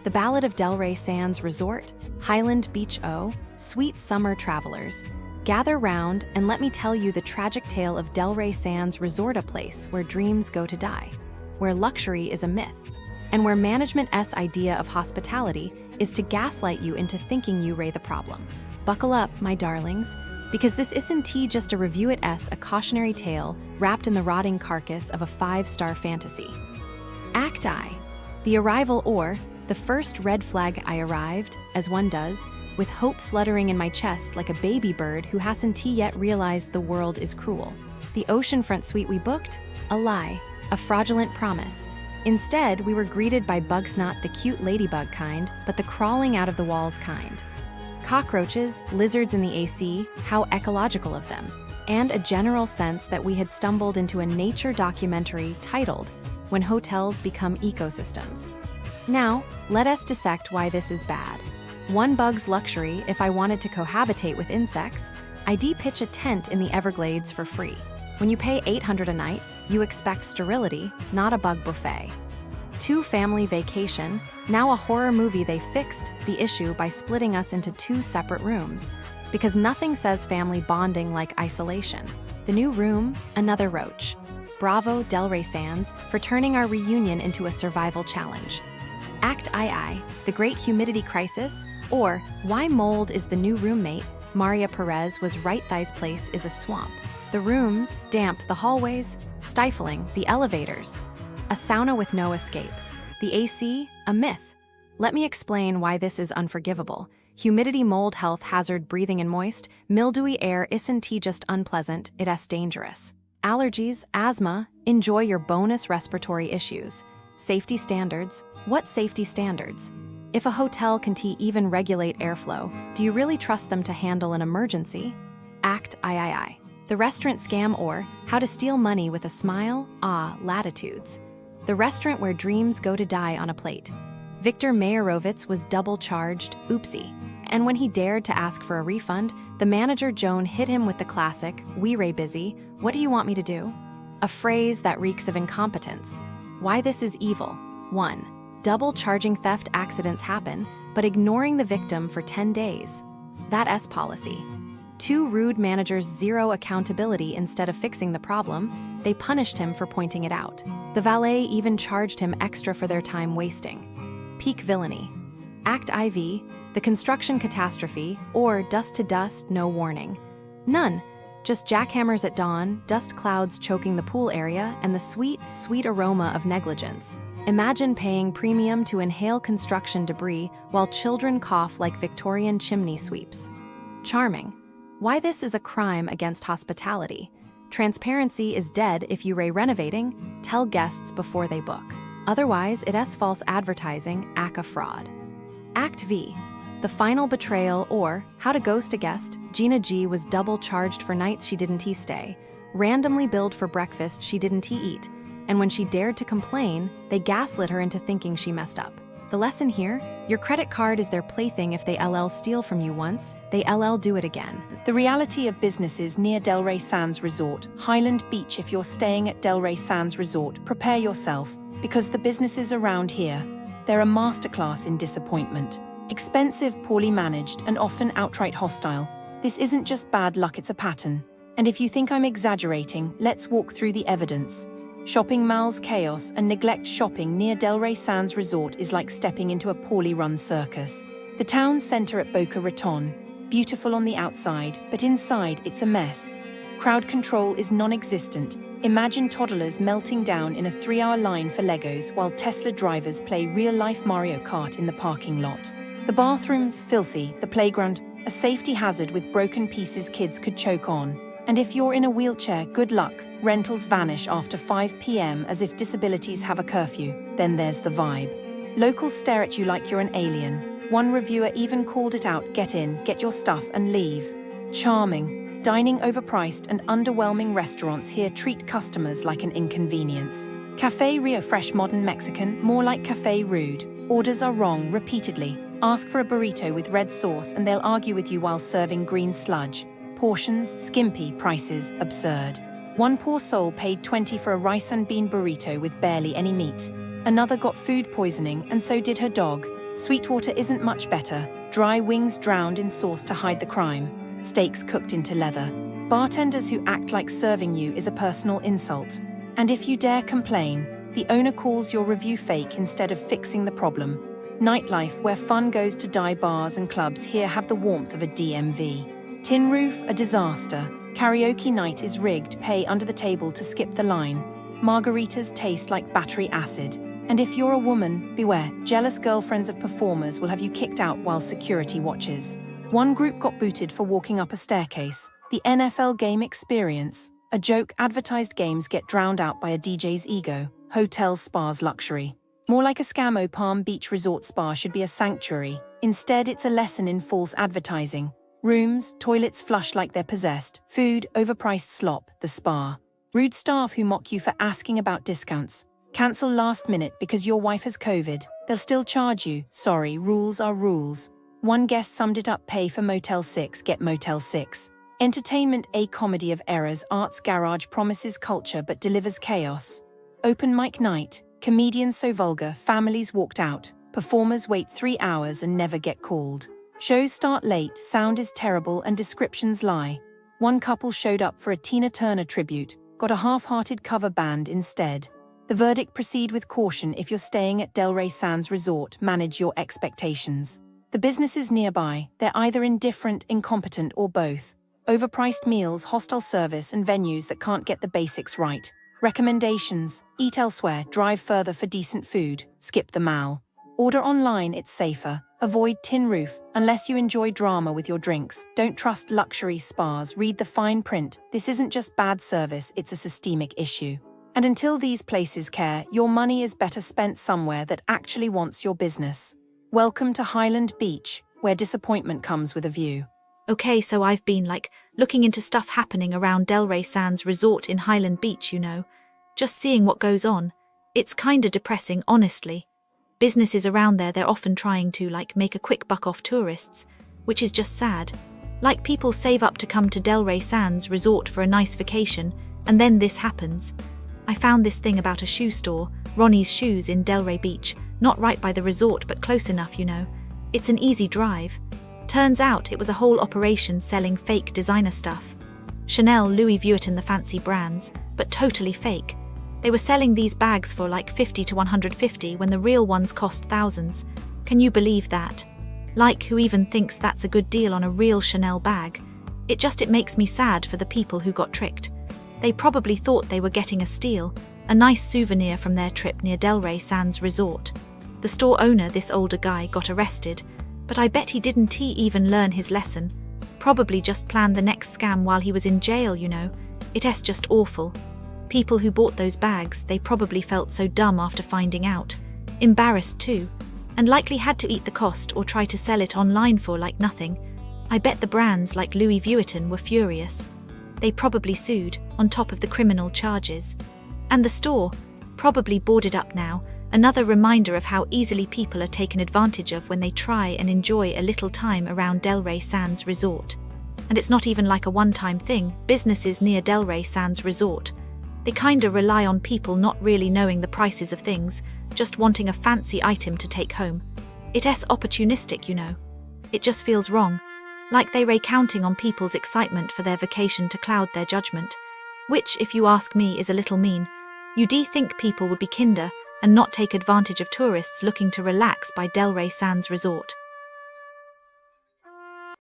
The Ballad of Delray Sands Resort, Highland Beach O, sweet summer travelers. Gather round and let me tell you the tragic tale of Delray Sands Resort, a place where dreams go to die, where luxury is a myth, and where management's idea of hospitality is to gaslight you into thinking you are the problem. Buckle up, my darlings, because this isn't just a review, it's a cautionary tale wrapped in the rotting carcass of a 5-star fantasy. Act I, the arrival, or the first red flag. I arrived, as one does, with hope fluttering in my chest like a baby bird who hasn't yet realized the world is cruel. The oceanfront suite we booked? A lie, a fraudulent promise. Instead, we were greeted by bugs, not the cute ladybug kind, but the crawling out of the walls kind. Cockroaches, lizards in the AC, how ecological of them. And a general sense that we had stumbled into a nature documentary titled, When Hotels Become Ecosystems. Now, let us dissect why this is bad. One bug's luxury. If I wanted to cohabitate with insects, I'd pitch a tent in the Everglades for free. When you pay $800 a night, you expect sterility, not a bug buffet. 2 family vacation. Now a horror movie. They fixed the issue by splitting us into 2 separate rooms, because nothing says family bonding like isolation. The new room, another roach. Bravo, Delray Sands, for turning our reunion into a survival challenge. Act II, the great humidity crisis, or why mold is the new roommate. Maria Perez was right. This place is a swamp. The rooms, damp, the hallways, stifling, the elevators. A sauna with no escape. The AC, a myth. Let me explain why this is unforgivable. Humidity, mold, health hazard, breathing in moist, mildewy air isn't just unpleasant, it's dangerous. Allergies, asthma, enjoy your bonus respiratory issues. Safety standards. What safety standards? If a hotel can even regulate airflow, do you really trust them to handle an emergency? Act III. The restaurant scam, or how to steal money with a smile. Latitudes. The restaurant where dreams go to die on a plate. Victor Mayerovitz was double charged, oopsie. And when he dared to ask for a refund, the manager Joan hit him with the classic, "We ray busy, what do you want me to do?" A phrase that reeks of incompetence. Why this is evil. 1. Double charging. Theft accidents happen, but ignoring the victim for 10 days. That's policy. 2. Rude managers. 0 accountability. Instead of fixing the problem, they punished him for pointing it out. The valet even charged him extra for their time wasting. Peak villainy. Act IV, the construction catastrophe, or dust to dust, no warning. None. Just jackhammers at dawn, dust clouds choking the pool area, and the sweet, sweet aroma of negligence. Imagine paying premium to inhale construction debris while children cough like Victorian chimney sweeps. Charming. Why this is a crime against hospitality. Transparency is dead. If you renovating, tell guests before they book. Otherwise, it's false advertising, aka fraud. Act V. The final betrayal, or how to ghost a guest. Gina G was double charged for nights she didn't stay, randomly billed for breakfast she didn't eat, and when she dared to complain, they gaslit her into thinking she messed up. The lesson here? Your credit card is their plaything. If they steal from you once, they do it again. The reality of businesses near Delray Sands Resort, Highland Beach. If you're staying at Delray Sands Resort, prepare yourself, because the businesses around here, they're a masterclass in disappointment. Expensive, poorly managed, and often outright hostile. This isn't just bad luck, it's a pattern. And if you think I'm exaggerating, let's walk through the evidence. Shopping malls chaos and neglect. Shopping near Delray Sands Resort is like stepping into a poorly run circus. The town center at Boca Raton, beautiful on the outside, but inside it's a mess. Crowd control is non-existent. Imagine toddlers melting down in a 3-hour line for Legos while Tesla drivers play real-life Mario Kart in the parking lot. The bathrooms, filthy. The playground, a safety hazard with broken pieces kids could choke on. And if you're in a wheelchair, good luck. Rentals vanish after 5 p.m. as if disabilities have a curfew. Then there's the vibe. Locals stare at you like you're an alien. One reviewer even called it out, "Get in, get your stuff, and leave." Charming. Dining overpriced and underwhelming. Restaurants here treat customers like an inconvenience. Cafe Rio, fresh modern Mexican, more like Cafe Rude. Orders are wrong repeatedly. Ask for a burrito with red sauce and they'll argue with you while serving green sludge. Portions, skimpy, prices, absurd. One poor soul paid 20 for a rice and bean burrito with barely any meat. Another got food poisoning, and so did her dog. Sweetwater isn't much better. Dry wings drowned in sauce to hide the crime. Steaks cooked into leather. Bartenders who act like serving you is a personal insult. And if you dare complain, the owner calls your review fake instead of fixing the problem. Nightlife, where fun goes to die, bars and clubs here have the warmth of a DMV. Tin roof, a disaster. Karaoke night is rigged, pay under the table to skip the line. Margaritas taste like battery acid. And if you're a woman, beware, jealous girlfriends of performers will have you kicked out while security watches. One group got booted for walking up a staircase. The NFL game experience. A joke, advertised games get drowned out by a DJ's ego. Hotel spas luxury. More like a scam. Palm Beach Resort Spa should be a sanctuary. Instead, it's a lesson in false advertising. Rooms, toilets flush like they're possessed. Food, overpriced slop, the spa. Rude staff who mock you for asking about discounts. Cancel last minute because your wife has COVID. They'll still charge you. Sorry, rules are rules. One guest summed it up: pay for Motel 6, get Motel 6. Entertainment, a comedy of errors. Arts Garage promises culture but delivers chaos. Open mic night. Comedians so vulgar, families walked out. Performers wait 3 hours and never get called. Shows start late, sound is terrible and descriptions lie. One couple showed up for a Tina Turner tribute, got a half-hearted cover band instead. The verdict: proceed with caution if you're staying at Delray Sands Resort, manage your expectations. The businesses nearby, they're either indifferent, incompetent, or both. Overpriced meals, hostile service, and venues that can't get the basics right. Recommendations: eat elsewhere, drive further for decent food, skip the mall. Order online, it's safer. Avoid tin roof, unless you enjoy drama with your drinks. Don't trust luxury spas, read the fine print. This isn't just bad service, it's a systemic issue. And until these places care, your money is better spent somewhere that actually wants your business. Welcome to Highland Beach, where disappointment comes with a view. Okay, so I've been looking into stuff happening around Delray Sands Resort in Highland Beach, just seeing what goes on. It's kinda depressing, honestly. Businesses around there, they're often trying to make a quick buck off tourists, which is just sad. People save up to come to Delray Sands Resort for a nice vacation, and then this happens. I found this thing about a shoe store, Ronnie's Shoes in Delray Beach, not right by the resort but close enough, It's an easy drive. Turns out it was a whole operation selling fake designer stuff. Chanel, Louis Vuitton, the fancy brands, but totally fake. They were selling these bags for 50 to 150 when the real ones cost thousands. Can you believe that? Who even thinks that's a good deal on a real Chanel bag? It makes me sad for the people who got tricked. They probably thought they were getting a steal, a nice souvenir from their trip near Delray Sands Resort. The store owner, this older guy, got arrested, but I bet he didn't even learn his lesson. Probably just planned the next scam while he was in jail, It's just awful. People who bought those bags, they probably felt so dumb after finding out. Embarrassed too. And likely had to eat the cost or try to sell it online for nothing. I bet the brands like Louis Vuitton were furious. They probably sued, on top of the criminal charges. And the store, probably boarded up now. Another reminder of how easily people are taken advantage of when they try and enjoy a little time around Delray Sands Resort. And it's not even a one-time thing. Businesses near Delray Sands Resort, they kinda rely on people not really knowing the prices of things, just wanting a fancy item to take home. It's opportunistic, It just feels wrong. They're counting on people's excitement for their vacation to cloud their judgment. Which, if you ask me, is a little mean. You'd think people would be kinder and not take advantage of tourists looking to relax by Delray Sands Resort.